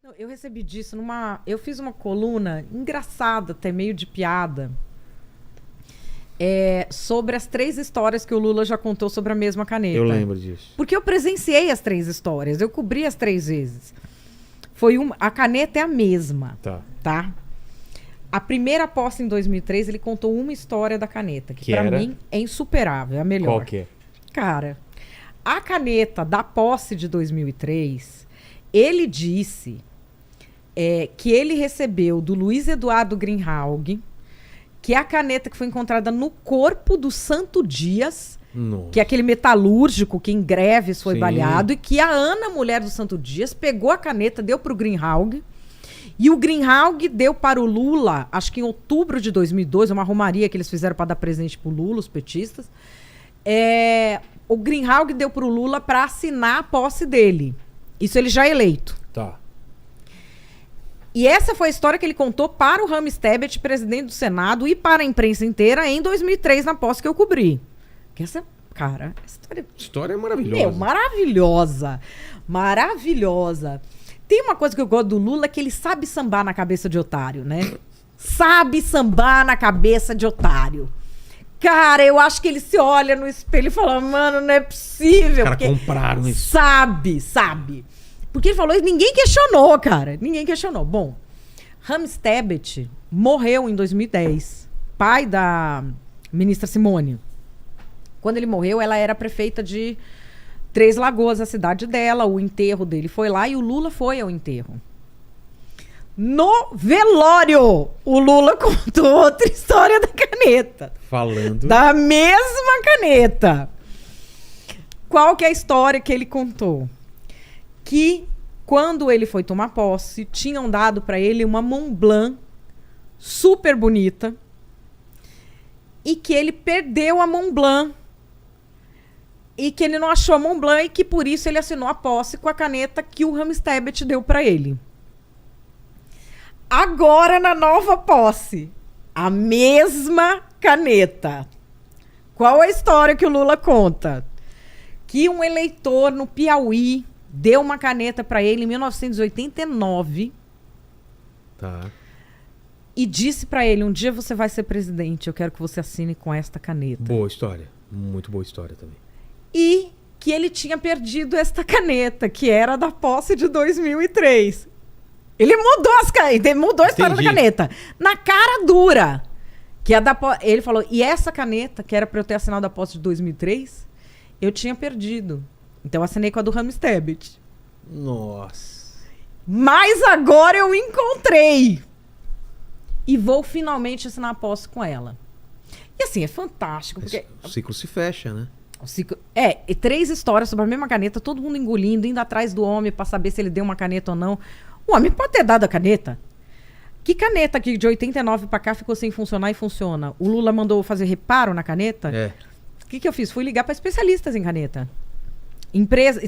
Eu recebi disso eu fiz uma coluna engraçada, até meio de piada, sobre as 3 histórias que o Lula já contou sobre a mesma caneta. Eu lembro disso. Porque eu presenciei as 3 histórias, eu cobri as 3 vezes. A caneta é a mesma, tá? A primeira posse em 2003, ele contou uma história da caneta, que pra mim é insuperável, é a melhor. Qual que é? Cara, a caneta da posse de 2003, ele disse que ele recebeu do Luiz Eduardo Greenhalgh, que é a caneta que foi encontrada no corpo do Santo Dias, que é aquele metalúrgico que em greves foi baleado, e que a Ana, mulher do Santo Dias, pegou a caneta, deu para o Greenhalgh, e o Greenhalgh deu para o Lula, acho que em outubro de 2002, uma romaria que eles fizeram para dar presente pro Lula, os petistas. O Greenhalgh deu para o Lula para assinar a posse dele. Isso ele já eleito. Tá. E essa foi a história que ele contou para o Ramos Tebet, presidente do Senado, e para a imprensa inteira em 2003, na posse que eu cobri. Que essa, cara, História é maravilhosa. Maravilhosa. Maravilhosa. Tem uma coisa que eu gosto do Lula, que ele sabe sambar na cabeça de otário, né? Sabe sambar na cabeça de otário. Cara, eu acho que ele se olha no espelho e fala, mano, não é possível. Os caras compraram isso. Sabe. Porque ele falou e ninguém questionou, cara. Ninguém questionou. Bom, Ramos Tebet morreu em 2010. Pai da ministra Simone. Quando ele morreu, ela era prefeita de Três Lagoas, a cidade dela. O enterro dele foi lá e o Lula foi ao enterro. No velório, o Lula contou outra história da caneta. Falando. Da mesma caneta. Qual que é a história que ele contou? Que quando ele foi tomar posse, tinham dado para ele uma Montblanc super bonita e que ele perdeu a Montblanc e que ele não achou a Montblanc e que por isso ele assinou a posse com a caneta que o Ramos Tebet deu para ele. Agora, na nova posse, a mesma caneta. Qual a história que o Lula conta? Que um eleitor no Piauí deu uma caneta para ele em 1989. Tá. E disse para ele, um dia você vai ser presidente, eu quero que você assine com esta caneta. Boa história. Muito boa história também. E que ele tinha perdido esta caneta, que era da posse de 2003. Ele mudou mudou a história da caneta. Na cara dura. Que a ele falou, e essa caneta, que era para eu ter assinado a posse de 2003, eu tinha perdido. Então eu assinei com a do Ramos Tebet. Nossa. Mas agora eu encontrei. E vou finalmente assinar a posse com ela. E assim, é fantástico. Porque O ciclo se fecha, né? E 3 histórias sobre a mesma caneta, todo mundo engolindo, indo atrás do homem para saber se ele deu uma caneta ou não. O homem pode ter dado a caneta. Que caneta aqui de 89 para cá ficou sem funcionar e funciona? O Lula mandou fazer reparo na caneta? O que eu fiz? Fui ligar para especialistas em caneta.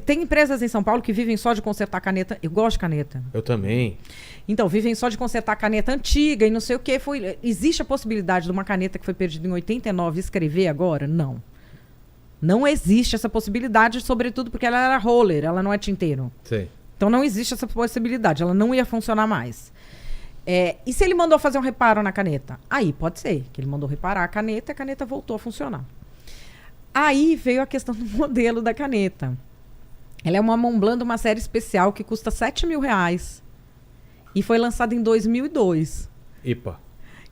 Tem empresas em São Paulo que vivem só de consertar caneta. Eu gosto de caneta. Eu também. Então, vivem só de consertar caneta antiga e não sei o quê. Existe a possibilidade de uma caneta que foi perdida em 89 escrever agora? Não. Não existe essa possibilidade, sobretudo porque ela era roller, ela não é tinteiro. Sim. Então não existe essa possibilidade, ela não ia funcionar mais. E se ele mandou fazer um reparo na caneta? Aí pode ser, que ele mandou reparar a caneta voltou a funcionar. Aí veio a questão do modelo da caneta. Ela é uma Montblanc de uma série especial que custa R$7.000 e foi lançada em 2002. Epa.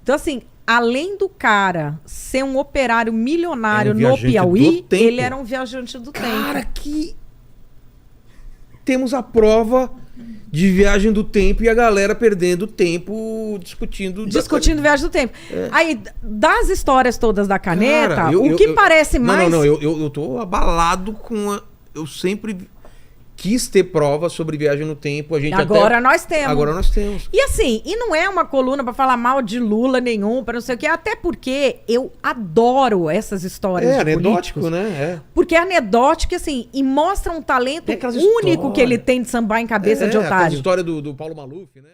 Então assim, além do cara ser um operário milionário no Piauí, ele era um viajante do tempo. Cara, que... Temos a prova de viagem do tempo e a galera perdendo tempo discutindo viagem do tempo. Aí, das histórias todas da caneta, cara, parece mais... Eu tô abalado com eu sempre quis ter provas sobre viagem no tempo. Agora nós temos. E assim, e não é uma coluna pra falar mal de Lula nenhum, pra não sei o quê, até porque eu adoro essas histórias de anedótico, políticos, né? Porque é anedótico, assim, e mostra um talento único que ele tem de sambar em cabeça de otário. A história do Paulo Maluf, né?